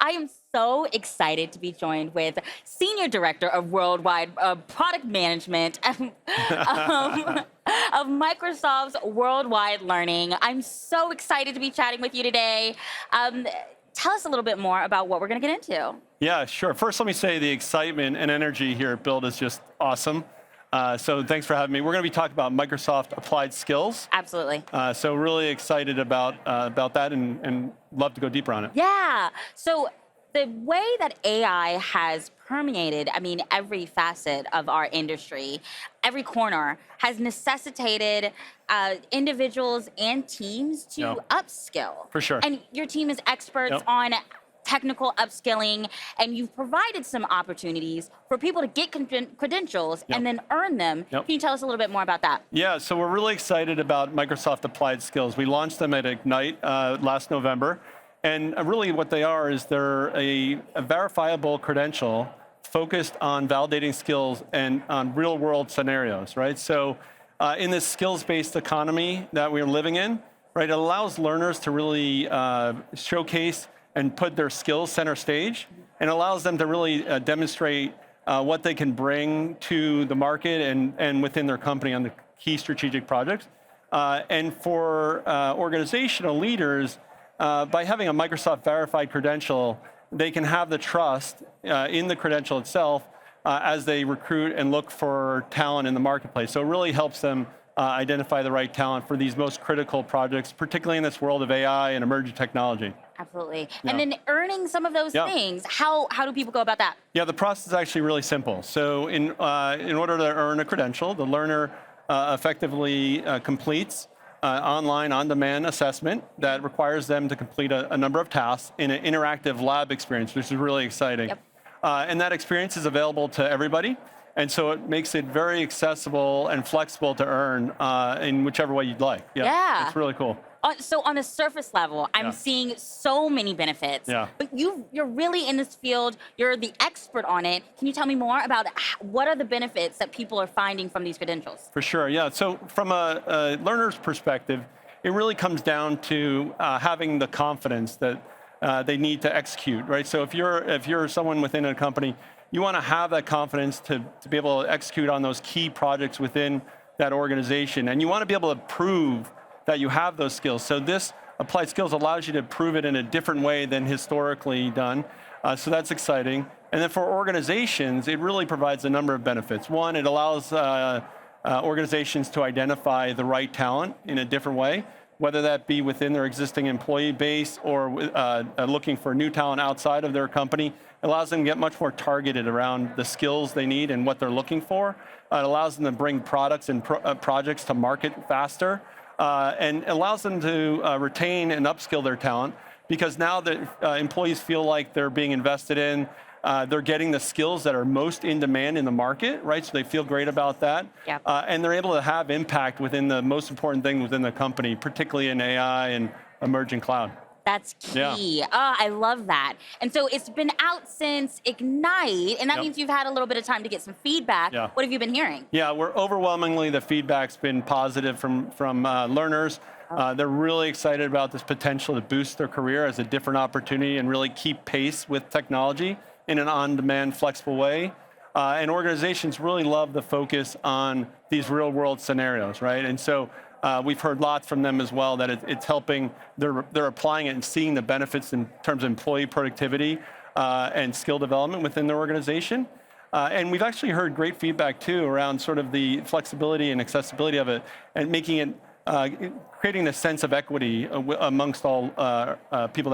I am so excited to be joined with Senior Director of Worldwide Product Management of Microsoft's Worldwide Learning. I'm so excited to be chatting with you today. Tell us a little bit more about what we're going to get into. Yeah, sure. First, let me say the excitement and energy here at Build is just awesome. So thanks for having me. We're going to be talking about Microsoft Applied Skills. Absolutely. So really excited about that and love to go deeper on it. Yeah. So the way that AI has permeated, every facet of our industry, every corner, has necessitated individuals and teams to upskill. For sure. And your team is experts on technical upskilling, and you've provided some opportunities for people to get credentials and then earn them. Can you tell us a little bit more about that? Yeah, so we're really excited about Microsoft Applied Skills. We launched them at Ignite last November, and really what they are is they're a verifiable credential focused on validating skills and on real-world scenarios, right? So in this skills-based economy that we're living in, right, it allows learners to really showcase and put their skills center stage, and allows them to really demonstrate what they can bring to the market and within their company on the key strategic projects. And for organizational leaders, by having a Microsoft verified credential, they can have the trust in the credential itself as they recruit and look for talent in the marketplace. So it really helps them identify the right talent for these most critical projects, particularly in this world of AI and emerging technology. Absolutely. And then earning some of those things, how do people go about that? Yeah, the process is actually really simple. So in order to earn a credential, the learner effectively completes online, on-demand assessment that requires them to complete a number of tasks in an interactive lab experience, which is really exciting. And that experience is available to everybody. And so it makes it very accessible and flexible to earn in whichever way you'd like. It's really cool. So on a surface level, I'm seeing so many benefits. But you're really in this field. You're the expert on it. Can you tell me more about what are the benefits that people are finding from these credentials? For sure, yeah. So from a learner's perspective, it really comes down to having the confidence that they need to execute, right? So if you're someone within a company, you want to have that confidence to be able to execute on those key projects within that organization. And you want to be able to prove that you have those skills. So this Applied Skills allows you to prove it in a different way than historically done. So that's exciting. And then for organizations, it really provides a number of benefits. One, it allows organizations to identify the right talent in a different way, whether that be within their existing employee base or looking for new talent outside of their company. It allows them to get much more targeted around the skills they need and what they're looking for. It allows them to bring products and projects to market faster. And allows them to retain and upskill their talent, because now that employees feel like they're being invested in, they're getting the skills that are most in demand in the market, right? So they feel great about that. And they're able to have impact within the most important thing within the company, particularly in AI and emerging cloud. That's key. I love that. And so it's been out since Ignite, and that means you've had a little bit of time to get some feedback. What have you been hearing? Yeah, overwhelmingly, the feedback's been positive from learners. They're really excited about this potential to boost their career as a different opportunity and really keep pace with technology in an on-demand, flexible way. And organizations really love the focus on these real-world scenarios, right? And so we've heard lots from them as well that it's helping, they're applying it and seeing the benefits in terms of employee productivity and skill development within their organization. And we've actually heard great feedback too around sort of the flexibility and accessibility of it, and making it, creating a sense of equity amongst all people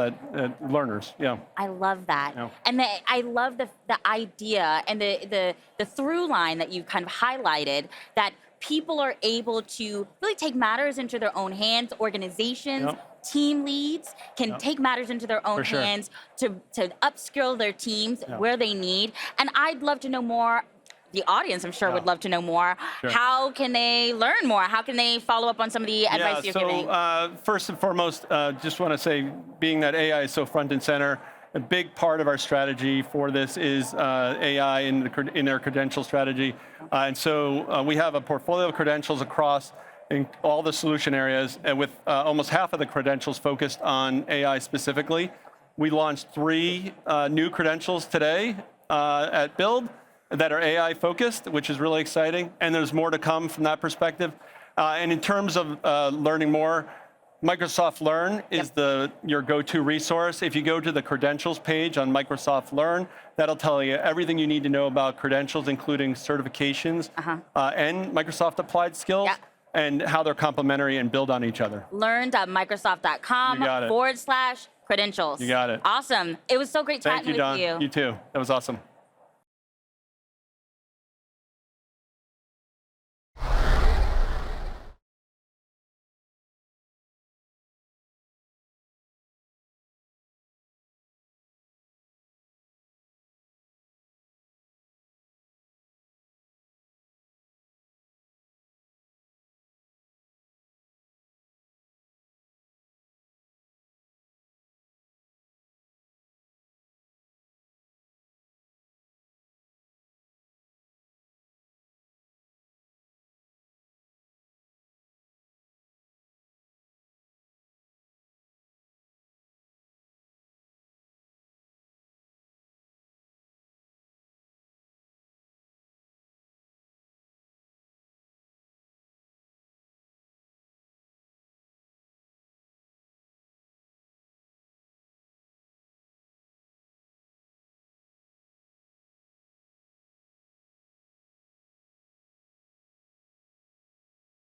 learners. I love that. And I love the idea and the through line that you kind of highlighted, that people are able to really take matters into their own hands. Organizations, team leads can take matters into their own hands to upskill their teams where they need. And I'd love to know more. The audience, I'm sure, would love to know more. How can they learn more? How can they follow up on some of the advice you're giving? First and foremost, just want to say, being that AI is so front and center, a big part of our strategy for this is AI in our credential strategy. And so we have a portfolio of credentials across in all the solution areas, and with almost half of the credentials focused on AI specifically. We launched 3 new credentials today at Build that are AI focused, which is really exciting. And there's more to come from that perspective. And in terms of learning more, Microsoft Learn is your go-to resource. If you go to the credentials page on Microsoft Learn, that'll tell you everything you need to know about credentials, including certifications and Microsoft applied skills. And how they're complementary and build on each other. Learn.microsoft.com/credentials. You got it. Awesome. It was so great Thank chatting you, Don. with you. You too. That was awesome.